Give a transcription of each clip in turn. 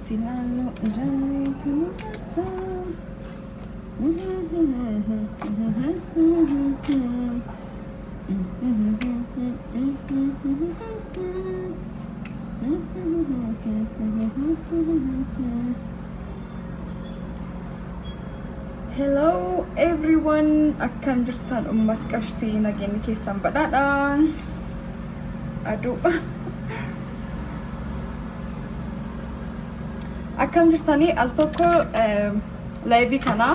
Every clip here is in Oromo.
sinalo jamai kunita. Hello everyone, akkam jirtan ummat qashtii nageenyi keessan badhaadhaan. Aduu akkam jirtanii al tokko live kana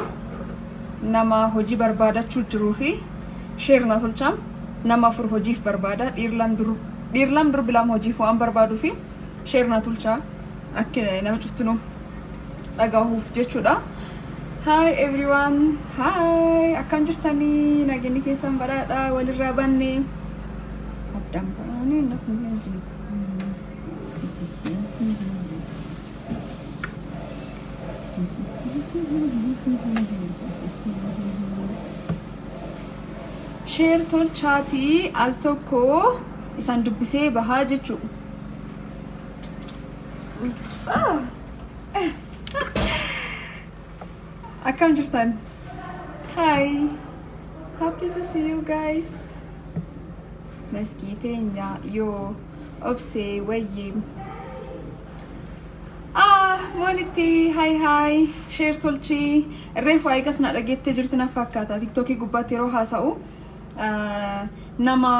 nama hojii barbaadachuu jiruu fi share na tolcham nama fur hojiif barbaada dhiirlam dur bilaam hojiif waan barbaaduu fi share na tolcha akka nama custinu dhagahuuf jechuudha. Hi everyone, hi, akkam jirtanii nageenyi keessan badhaadha walirraa banne addaan baane nafni share tolchaati al tokko isan dubbisee bahaa jechuu. Akkam jirtan? Hi, happy to see you guys. Maskiteenya yoo obse wayyi. Moniti hi share tolchi reefu aygas na dhageette jirti na fakkaata TikTokii gubbaatti yeroo haasa'u nama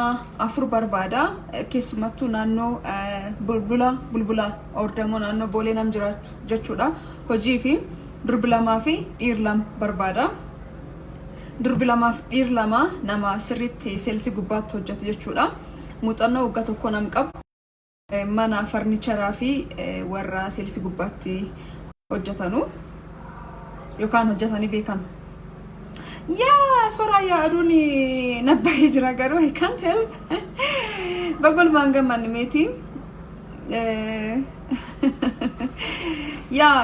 afur barbaada keessumattuu naannoo bulbula ordamoo naannoo boolee nam jiraatu jechuudha. Hojii fi durbi lamaa fi dhiir lama barbaada. Durbi lamaa fi dhiir lama nama sirriitti seelsi gubbaatti hojjetu jechuudha. Muuxannoo waggaa tokko nam qabu mana farnicheraa fi warra seelsi gubbaatti hojjetanu yookaan hojjetanii beekan. Soraya aduun nabbahee jira garuu I can't help. Bagol mangaman meti.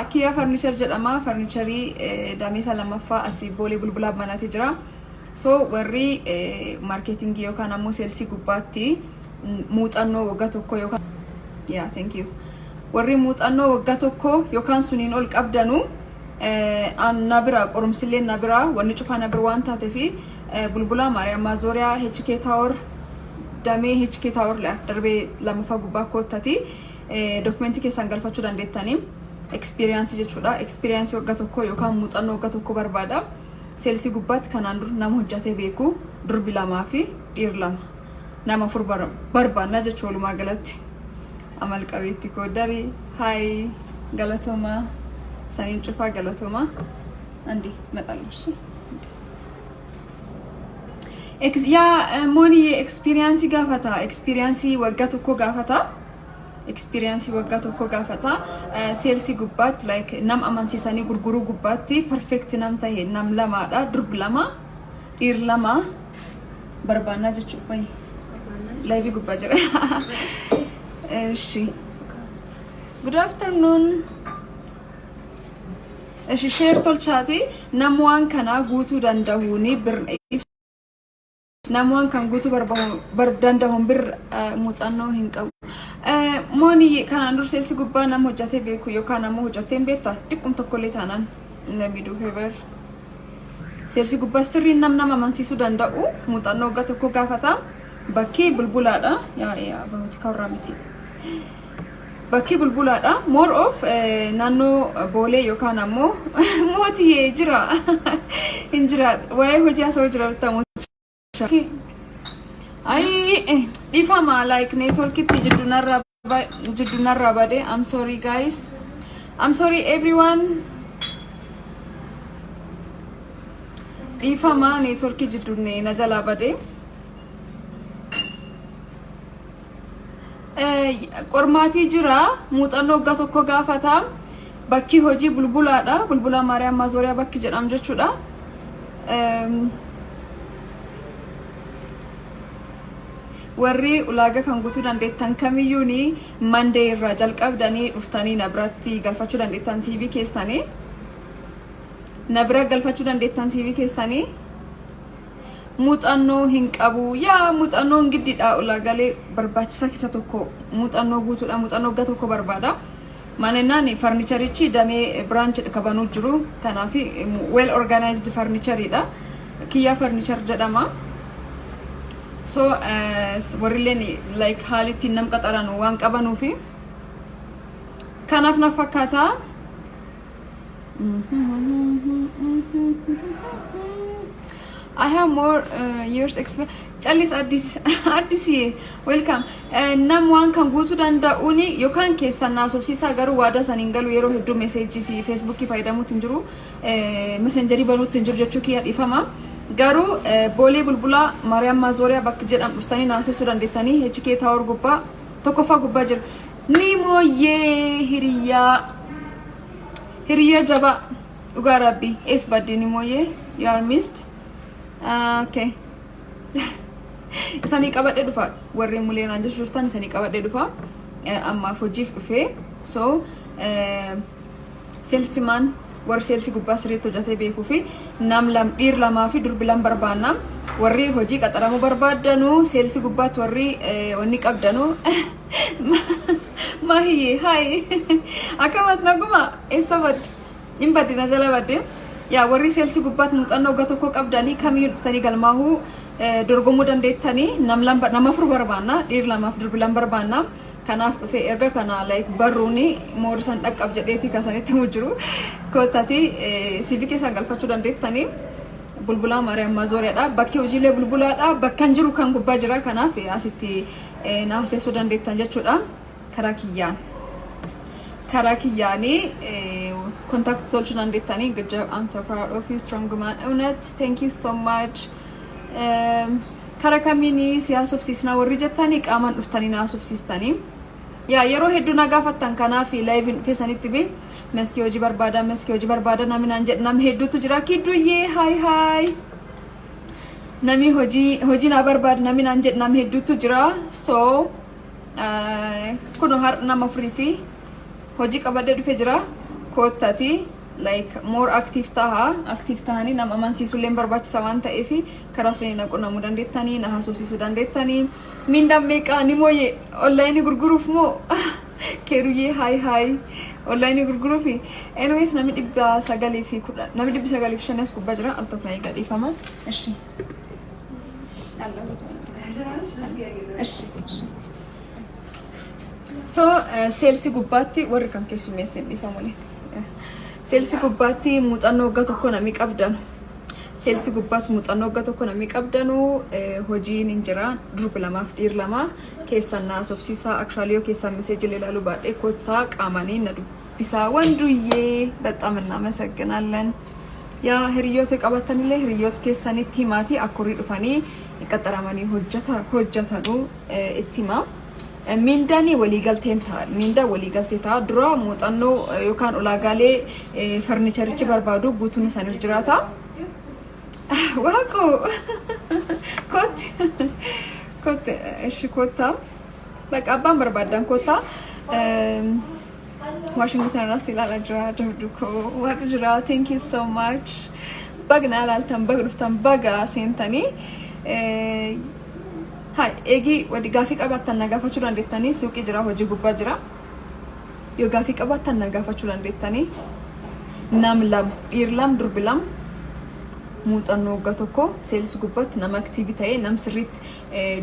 Kia furniture jedhama furnicherii dameesa lammaffaa asii boolee bulbulaa manaati jira. So warri marketing yookaan ammoo seelsi gubbaatti muuxannoo waggaa tokko yookaan thank you. Warri muuxannoo waggaa tokko yookaan suniin ol qabdanu na bira qorumsillee na bira wanni cufaa na bira waan taatee fi bulbula Maariyaam Maazooriyaa HK Tower damee HK Tower darbee lammaffaa gubbaa koottati dokumentii keessan galfachuu dandeettanii experience jechuudha. Experience waggaa tokko yookaan muuxannoo waggaa tokko barbaada. Seelsi gubbaatti kanaan dur nama hojjetee beeku durbi lamaa fi dhiir lama nama afur barbaanna jechuu walumaa galatti. Amal qabeetti koodari hi galatoma saniin cufaa galatoma andi maxalloshi moni experience gaafata experience waggaa tokko gaafata seelsi gubbaatti like nam amansiisanii gurguruu gubbaatti perfect nam tahe nam lamaadha durbi lama dhiir lama barbaanna jechuu way live gubbaa jira. Good afternoon. Share tolchaati namuwaan kana guutuu danda'uuni namuwaan kan guutuu danda'uun muuxannoo hin qabu. Moni kanaan dur seelsi gubbaa nama hojjetee beeku yookaan ammoo hojjetee beektaa xiqqum tokkollee taanaan let me do favor. Seelsi gubbaa sirrii nama amansiisuu danda'u muuxannoo waggaa tokko gaafata. Bakki bulbulaadha bahuti kawarraa miti. Bakki bulbulaadha more of naannoo boolee yookaan ammoo mootii jira hin jira waa'ee hojii haasa'uu jira tamu. Ifama like networkitti jiddunarraa bade. I'm sorry guys, I'm sorry everyone. Ifama networki jiddunne na jalaa bade. Qormaatii jira muuxannoo waggaa tokko gaafata. Bakki hojii bulbulaadha bulbula Maariyaam Maazooriyaa bakki jedhamu jechuudha. Warri ulaagaa kan guutuu dandeettan kamiyyuuni Monday irraa jalqabdanii dhuftanii na biratti galfachuu dandeettan CV keessanii na bira galfachuu dandeettan CV keessanii. Muuxannoo hin qabu muuxannoo giddiidha ulaagalee barbaachisaa keessa tokko muuxannoo guutuudha muuxannoo waggaa tokko barbaada. ማንናን ፈርኒቸሪቺ ደሜ ብራንች ከበኑ ጅሩ ከናፊ ዌል ኦርጋናይዝድ ፈርኒቸር ይዳ ኪያ ፈርኒቸር ጀዳማ ሶ ወሪሌን ላይክ ሃሊቲ ነም ቀጠራ ነው ዋን ቀበኑ ፊ ከናፍ ነፈካታ I have more years experience. Chalis addis welcome. Nam wan kan guutu danda'uuni yookaan keessan naasofsiisaa garuu waada saniin galu yeroo hedduu meeseejii fi feesbuukii fayyadamuutti hin jiru messengerii banuutti hin jiru jechuu kiyya dhiifama. Garuu boolee bulbulaa Maariyaam Maazooriyaa bakka jedhamu dhuftanii naasessuu dandeettanii HK Tower gubbaa tokkoffaa gubbaa jira. Ni mooyyee hiriyaa jabaa dhugaa rabbii ees baddee ni mooyyee you are missed. Okay. Isanii qabadhe dhufa warreen mul'eenaan jirtan isanii qabadhe dhufa amma hojiif dhufe so salesman war sales gubbaa sirriitti hojjetee beekuu fi nam dhiir lamaa fi durbi lam barbaanna warri hojii qaxaramuu barbaadanu sales gubbaatti warri wanni qabdanu mahiye hai akamat naguma estabad imbadina jala badde yaa warri sales gubbaatti muuxannoo gatoo ko qabdanii kamiyyuu dhuftanii galmaahu dorgomuu dandeettanii nama furu barbaanna dhiir lamaaf durbi lam barbaanna kanaaf dhufe erga kana like barruuni moorisan dhaqqab jedheeti kasanitti mujiru kootati CV keessa galfachuu dandeettanii bulbulaa Maariyaam Maazooriyaadha bakki hojiilee bulbulaadha bakkan jiru kan gubbaa jira kanaaf asitti naasessuu dandeettan jechuudha karaa kiyyaanii contact tolchuu dandeettanii good job I'm so proud of you strong man እውነት thank you so much karaa kamiini siyaasofsiisna warri jettanii qaamaan dhuftanii naasofsiistanii yaa yeroo hedduu nagaafattan kanaaf live feesanitti bi meski hojii barbaada naminaan jedh nam hedduutu jira kidduyyee hi nami hojii na barbaada naminaan jedh nam hedduutu jira so kuno har nama free fi hojii qabadde dhufe jira koottati like more active tahani nama amansiisuleen barbaachisa waan ta'eef karaa sunii naqunnamuu dandeettanii na haasofsiisuu dandeettanii mindaan meeqaa ni mooye online gurguruuf moo keeruyyee hi online gurguruuf anyways namni 905 as gubbaa jira al tokko na eegadhiifama እሺ so sales gubbaatti warri kan keessummeessin dhiifamuleen sales gubbaatti muuxannoo waggaa tokko namni qabdanu sales gubbaatti muuxannoo waggaa tokko namni qabdanu hojiin hin jira durbi lamaaf dhiir lama keessan naasofsiisaa actually yoo keessan meseejii ilaaluu baadhee kottaa qaamanii na dubbisaa wanduyyee በጣም እናመሰግናለን ያ ህሪዮት ቀበተንለ ህሪዮት keessanitti himaati akkurii dhufanii qaxaramanii hojjetanu ittima mindani waliigalteen ta'a minda waliigaltee ta'a dura muuxannoo yookaan ulaagaalee farnicherichi barbaadu guutuun isaanii jiraata waaqo kotte እሺ ኮታ በቃ አባን በርባዳን ኮታ ዋሽንግተን ራስ ይላል አጅራ ደብዱኮ ዋቅ ጅራ thank you so much bagna alaltan bagduftan baga sentani hai egi wadi gafi qabattan nagafachuu dandeettanii suuqii jira hojii gubbaa jira yoo gafi qabattan nagafachuu dandeettanii nam lam dhiir lam durbi lam muuxannoo waggaa tokko sales gubbaatti nama active ta'ee nam sirriitti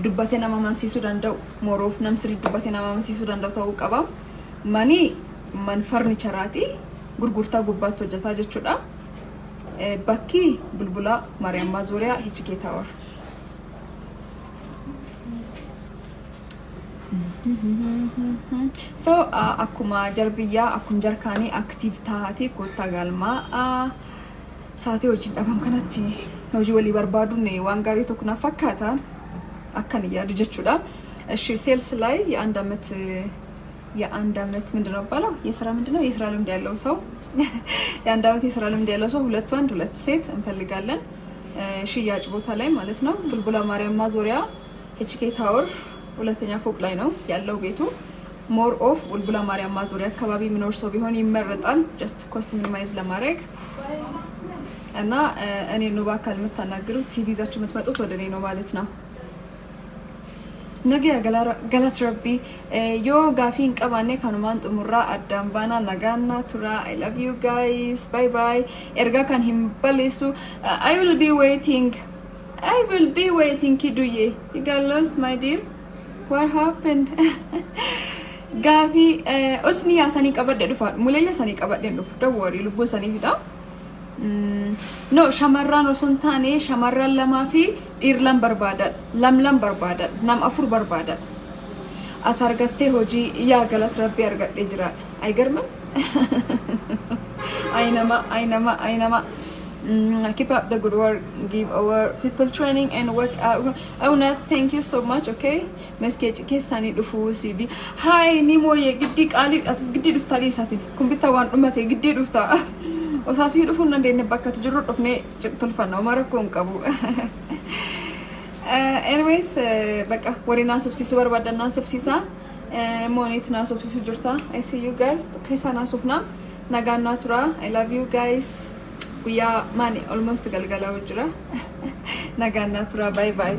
dubbatee nama amansiisuu danda'u moroof nam sirriitti dubbatee nama amansiisuu danda'u ta'uu qaba mani man farnicheraati gurgurtaa gubbaatti hojjetaa jechuudha bakki bulbulaa Maariyaam Maazooriyaa HK Tower so akkuma jarbiyyaa akkuma jarkaanii active taati kotta galmaa saatee hojii dhabam kanatti hojii walii barbaaduun waan gaarii tokko naaf fakkaata akkan yaadu jechuudha እሺ ሴልስ ላይ የአንድ አመት ምንድነው ባለው የስራ ልምድ ያለው ሰው የአንድ አመት የስራ ልምድ ያለው ሰው ሁለት ወንድ ሁለት ሴት እንፈልጋለን ሽያጭ ቦታ ላይ ማለት ነው bulbula Maariyaam Maazooriyaa HK Tower ሁለተኛ ፎቅ ላይ ነው ያለው ቤቱ more of bulbula Maariyaam Maazooriyaa አካባቢ የሚኖር ሰው ቢሆን ይመረጣል just cost minimize ለማድረግ እና እኔ ነው በአካል የምታናግሩት ሲቪ ይዛችሁ የምትመጡት ወደ እኔ ነው ማለት ነው Nagaya galat rabbi yo gafin qabane kanuman tumurra addam bana nagana tura. I love you guys. Bye bye. Erga kan himbalesu. I will be waiting. Kiduye. You got lost, my dear. What happened? Gafi usni asani qabadde dhufa. Mulele sani qabadde dhufa. Don't worry. Lubbu sani fida. No, shamarran osoo hin taane shamarran lamaa fi dhiirlan barbaadan lamlan barbaadan nam afur barbaadan ati argattee hojii yaa galat rabbi argadhee jira aygarman aynama keep up the good work, give our people training and work out. I wanna thank you so much, okay? Message kesani dhufu sibi hi nimoye giddi qali giddi dhuftali satin kumbita wan umate giddi dhufta osasi dhufun nandene bakka tujurru dhufne tulfanna marakon qabu. Anyways baka warina subsisu barbadana subsisa monit na subsisu jurta. I see you girl kesana sufna nagana tura. I love you guys. We are money almost galgala ujra. Nagana tura. Bye bye.